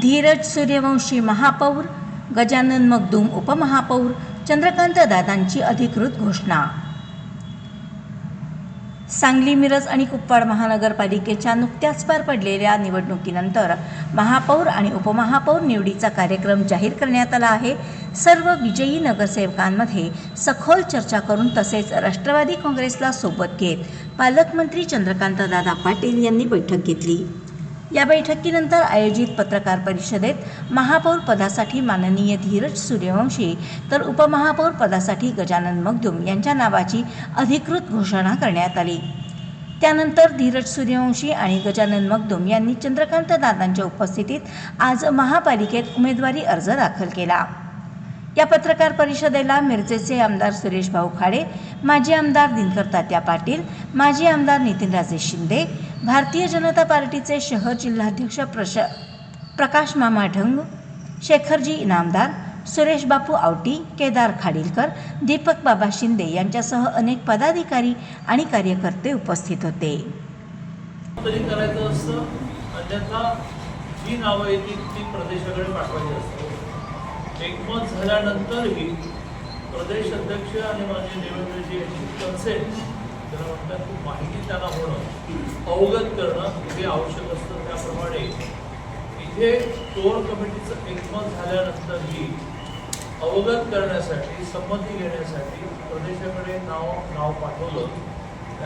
धीरज सूर्यवंशी महापौर, गजानन मगदूम उपमहापौर, चंद्रकांत दादांची अधिकृत घोषणा। सांगली, मिरज आणि कुपवाड महानगरपालिकेच्या नुकत्याच पार पडलेल्या निवडणुकीनंतर महापौर आणि उपमहापौर निवडीचा कार्यक्रम जाहीर करण्यात आला आहे। सर्व विजयी नगरसेवकांमध्ये सखोल चर्चा करून तसेच राष्ट्रवादी काँग्रेसला सोबत घेत पालकमंत्री चंद्रकांत दादा पाटील यांनी बैठक घेतली। या बैठकीनंतर आयोजित पत्रकार परिषदेत महापौर पदासाठी माननीय धीरज सूर्यवंशी तर उपमहापौर पदासाठी गजानन मगदूम यांच्या नावाची अधिकृत घोषणा करण्यात आली। त्यानंतर धीरज सूर्यवंशी आणि गजानन मगदूम यांनी चंद्रकांत दादांच्या उपस्थितीत आज महापालिकेत उमेदवारी अर्ज दाखल केला। या पत्रकार परिषदेला मिरजेचे आमदार सुरेश भाऊ खाडे, माजी आमदार दिनकर तात्या पाटील, माजी आमदार नितीनराजे शिंदे, भारतीय जनता पार्टीचे शहर जिल्हाध्यक्ष प्रकाश मामा ढंग, शेखरजी इनामदार, सुरेश बापू आवटी, केदार खाडीलकर, दीपक बाबा शिंदे यांच्यासह अनेक पदाधिकारी आणि कार्यकर्ते उपस्थित होते। करायचं असतं, अन्यथा जी नावं येतील ती प्रदेशाकडे पाठवायची असतात। एकमत झाल्यानंतरही प्रदेश अध्यक्ष आणि माजी निवडणुकीची याची कन्सेंट त्याला म्हणतात की माहिती त्यांना होणं, अवगत करणं हे आवश्यक असतं। त्याप्रमाणे इथे कोर कमिटीचं एकमत झाल्यानंतरही अवगत करण्यासाठी, संमती घेण्यासाठी प्रदेशाकडे नाव पाठवलं।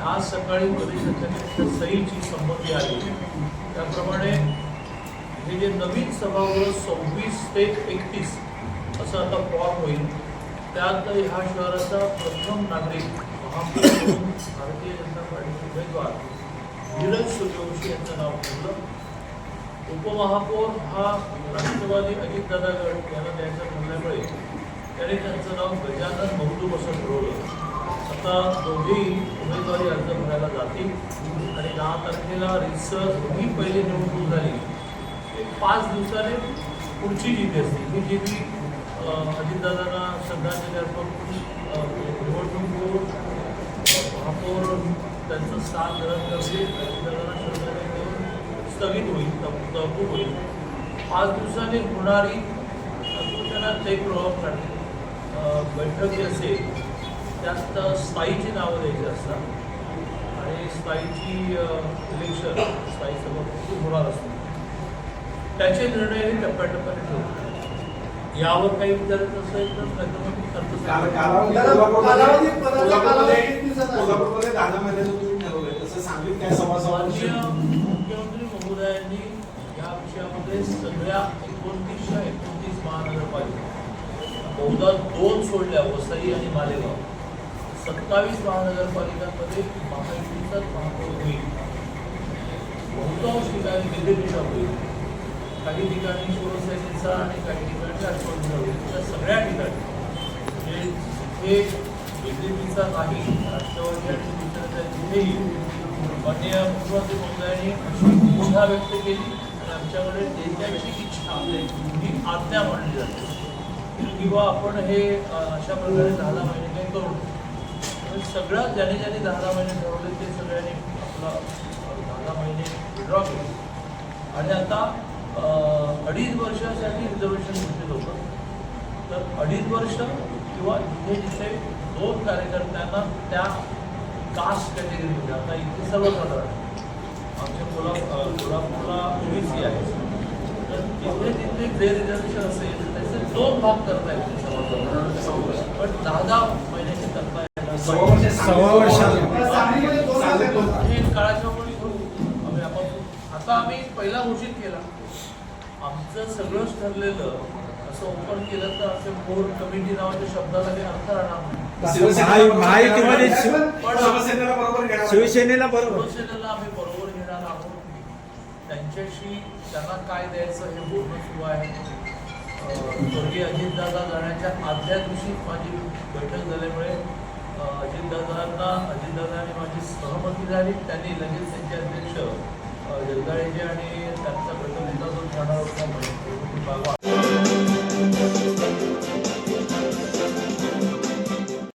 आज सकाळी प्रदेश अध्यक्षांच्या सहीची संमती आली। त्याप्रमाणे हे जे नवीन सभागृह 26 ते 31 असं आता फॉर्म होईल, त्यात ह्या शहराचा प्रथम नागरिक महापौर म्हणून भारतीय जनता पार्टीचे उमेदवार धीरज सूर्यवंशी यांचं नाव ठरलं। उपमहापौर हा राष्ट्रवादी अजितदादा गट यांना द्यायचं ठरल्यामुळे त्याने त्यांचं नाव गजानन मगदूम असं ठरवलं। आता दोघेही उमेदवारी अर्ज भरायला जातील आणि 10 तारखेला रिसर ही पहिली निवडणूक झाली। 5 दिवसाने पुढची जीत असते ही जी अजितदादांना श्रद्धांजली अर्पण निवडणूक महापौर त्यांचं स्थान ग्रहण करतील, अजितदादांना श्रद्धांजली देऊन स्थगित होईल, तहकूब होईल। 5 दिवसांनी होणारी त्यांना ते प्रभाव काढतील बैठक जी असेल त्यात स्थायीची नावं द्यायची असतात आणि स्थायीची इलेक्शन स्थायी सभापती होणार असतो। त्याचे निर्णय हे टप्प्याटप्प्याने ठेवतात। यावर काही विचारायचं असेल तर मुख्यमंत्री महोदयांनी या विषयामध्ये सगळ्या 29 महानगरपालिका बहुधा 2 सोडल्या, वसई आणि मालेगाव, 27 महानगरपालिकांमध्ये महायुतीचाच महापौर होईल। बहुतांश ठिकाणी विधिनिषा होईल, काही ठिकाणी शिवसेनेचा आणि काही ठिकाणी राष्ट्रवादीचा होईल। त्या सगळ्या ठिकाणी हे बीजेपीचा नाही, राष्ट्रवादी आणि शिवसेनेचा जिथेही माननीय मुख्यमंत्री महोदयांनी अशी इच्छा व्यक्त केली आणि आमच्याकडे देण्याची इच्छा ही आज्ञा मांडली जाते किंवा आपण हे अशा प्रकारे 10 महिने काही करू। सगळं ज्याने 10 महिने ठरवले ते सगळ्यांनी आपला 10 महिने विड्रॉ केले आणि आता 2.5 वर्षासाठी रिझर्वेशन घेतले होतं। तर 2.5 वर्ष किंवा जिथे 2 कार्यकर्त्यांना त्या कास्ट कॅटेगरीमध्ये, आता इथे सर्वसाधारण आमच्या कोल्हापूरला ओबीसी आहे, तर तिथे जे रिझर्वेशन असेल त्याचे 2 भाग करता येतील सर्वसाधारण, पण 10 महिन्याचे करता येईल। हे काळाच्या मुळे आम्ही आता पहिला घोषित केला। आमचं सगळंच ठरलेलं असं ओपन केलं तर असे कोर कमिटी नावाच्या शब्दाला काही अर्थ राहणार नाही। शिवसेनेला आम्ही बरोबर घेणार आहोत। त्यांच्याशी त्यांना काय द्यायचं हे बोलणं सुरू आहे। स्वर्गीय अजितदादा जाण्याच्या आदल्या दिवशी माझी बैठक झाल्यामुळे अजितदादांनी माझी सहमती झाली। त्यांनी लगेच त्यांचे अध्यक्ष जगदाळेजी आणि त्यांचा प्रतिनिधी जो जाणार होता